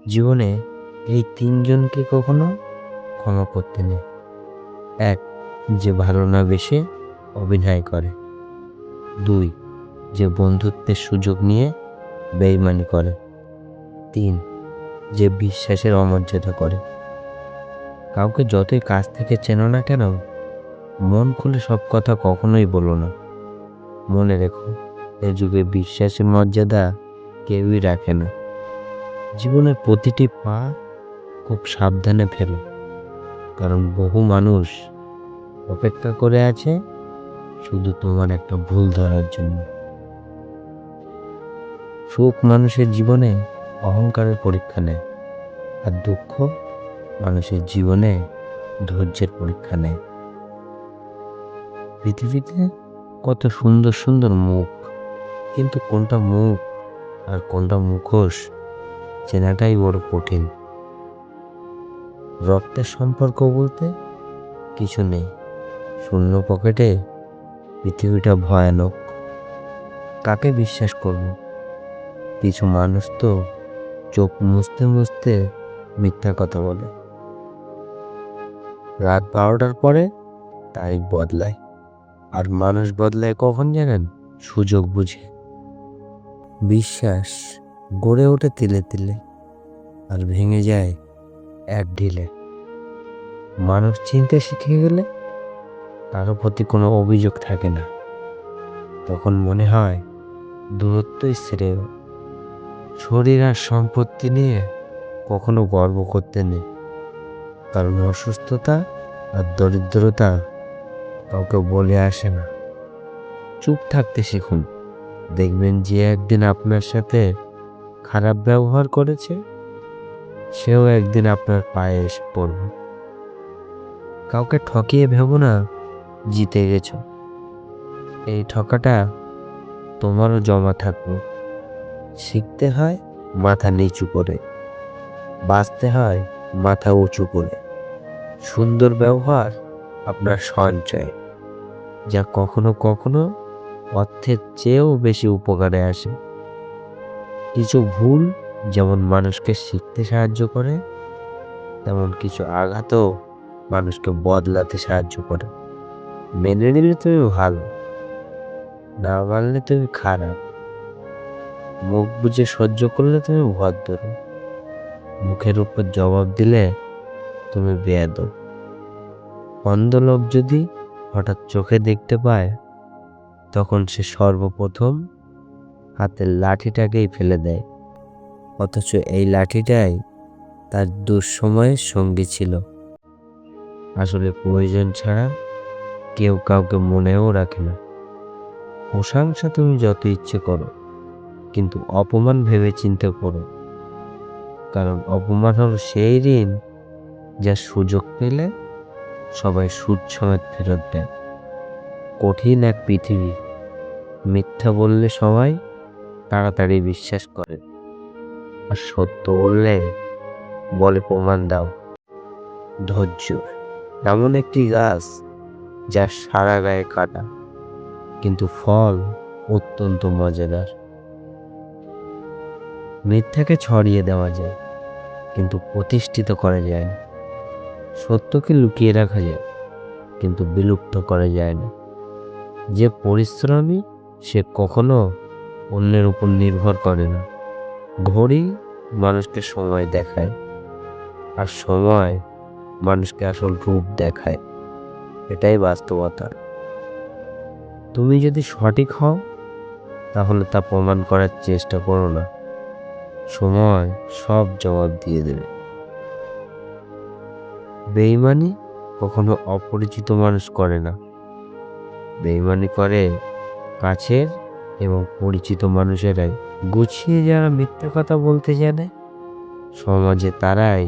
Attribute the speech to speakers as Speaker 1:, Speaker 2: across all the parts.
Speaker 1: জীবনে এই তিনজনকে কখনো ক্ষমা করতে নেই। এক, যে ভালো না বেসে অভিনয় করে। দুই, যে বন্ধুত্বের সুযোগ নিয়ে বেইমানি করে। তিন, যে বিশ্বাসের অমর্যাদা করে। কাউকে যতই কাছ থেকে চেনো না কেন, মন খুলে সব কথা কখনোই বলো না। মনে রেখো, এ যুগে বিশ্বাসের মর্যাদা কেউই রাখে না। জীবনের প্রতিটি পা খুব সাবধানে ফেলো, কারণ বহু মানুষ অপেক্ষা করে আছে শুধু তোমার একটা ভুল ধরার জন্য। সুখ মানুষের জীবনে অহংকারের পরীক্ষা নেয়, আর দুঃখ মানুষের জীবনে ধৈর্যের পরীক্ষা নেয়। পৃথিবীতে কত সুন্দর সুন্দর মুখ, কিন্তু কোনটা মুখ আর কোনটা মুখোশ চেনাটাই বড় কঠিন। রক্তের সম্পর্ক বলতে কিছু নেই, শূন্য পকেটে পৃথিবীটা ভয়ানক। কাকে বিশ্বাস করব? কিছু মানুষ তো চোখ মুছতে মুছতে মিথ্যা কথা বলে। রাত 12টার পরে তারিখ বদলায়, আর মানুষ বদলায় কখন জানেন? সুযোগ বুঝে। বিশ্বাস গড়ে ওঠে তিলে তিলে, আর ভেঙে যায় এক ঢিলে। মানুষ চিনতে শিখে গেলে কারো প্রতি কোনো অভিযোগ থাকে না। তখন মনে হয় দূরত্বই শ্রেয়। শরীর আর সম্পত্তি নিয়ে কখনো গর্ব করতে নেই, কারণ অসুস্থতা আর দরিদ্রতা কাউকে বলে আসে না। চুপ থাকতে শিখুন, দেখবেন যে একদিন আপনার সাথে খারাপ ব্যবহার করেছে, সেও একদিন আপনার পায়ে এসে পড়বে। কাউকে ঠকিয়ে ভেবো না জিতে গেছো। এই ঠকাটা তোমারও জমা থাকলো। শিখতে হয় মাথা নিচু করে, বাঁচতে হয় মাথা উঁচু করে। সুন্দর ব্যবহার আপনার সঞ্চয়, যা কখনো কখনো অর্থের চেয়েও বেশি উপকারে আসে। কিছু ভুল যেমন মানুষকে শিখতে সাহায্য করে, তেমন কিছু আঘাতও মানুষকে বদলাতে সাহায্য করে। মেনে নিলে তুমি ভালো, না মানলে তুমি খারাপ। মুখ বুজে সহ্য করলে তুমি ভদ্র, মুখের উপর জবাব দিলে তুমি বেয়াদব। অন্ধ লোক যদি হঠাৎ চোখে দেখতে পায়, তখন সে সর্বপ্রথম হাতের লাঠিটাকেই ফেলে দেয়, অথচ এই লাঠিটাই তার দুঃসময়ের সঙ্গী ছিল। আসলে প্রয়োজন ছাড়া কেউ কাউকে মনেও রাখে না। প্রশংসা তুমি যত ইচ্ছে করো, কিন্তু অপমান ভেবে চিন্তা করো, কারণ অপমান হলো সেই ঋণ যা সুযোগ পেলে সবাই সুদ সমেত ফেরত দেয়। কঠিন এক পৃথিবী, মিথ্যা বললে সবাই তাড়াতাড়ি বিশ্বাস করে, আর সত্য বললে বলে প্রমাণ দাও। ধৈর্য এমন একটি গাছ যার সারা গায়ে কাটা, কিন্তু ফল অত্যন্ত মজাদার। মিথ্যাকে ছড়িয়ে দেওয়া যায়, কিন্তু প্রতিষ্ঠিত করা যায় না। সত্যকে লুকিয়ে রাখা যায়, কিন্তু বিলুপ্ত করা যায় না। যে পরিশ্রমী সে কখনো অন্যের উপর নির্ভর করে না। ঘড়ি মানুষকে সময় দেখায়, আর সময় মানুষকে আসল রূপ দেখায়। এটাই বাস্তবতা। তুমি যদি সঠিক হও, তাহলে তা প্রমাণ করার চেষ্টা করো না। সময় সব জবাব দিয়ে দেবে। বেইমানি কখনো অপরিচিত মানুষ করে না, বেইমানি করে কাছের এবং পরিচিত মানুষেরাই। গুছিয়ে যারা মিথ্যা কথা বলতে জানে, সমাজে তারাই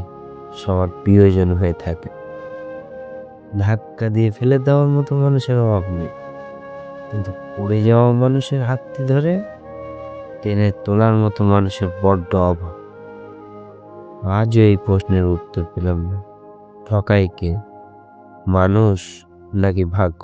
Speaker 1: সবার প্রিয়জন হয়ে থাকে। ধাক্কা দিয়ে ফেলে দেওয়ার মতো মানুষের অভাব নেই, কিন্তু পড়ে যাওয়া মানুষের হাতটি ধরে টেনে তোলার মতো মানুষের বড্ড অভাব। আজও এই প্রশ্নের উত্তর পেলাম না। ঠকাই কে, মানুষ নাকি ভাগ্য?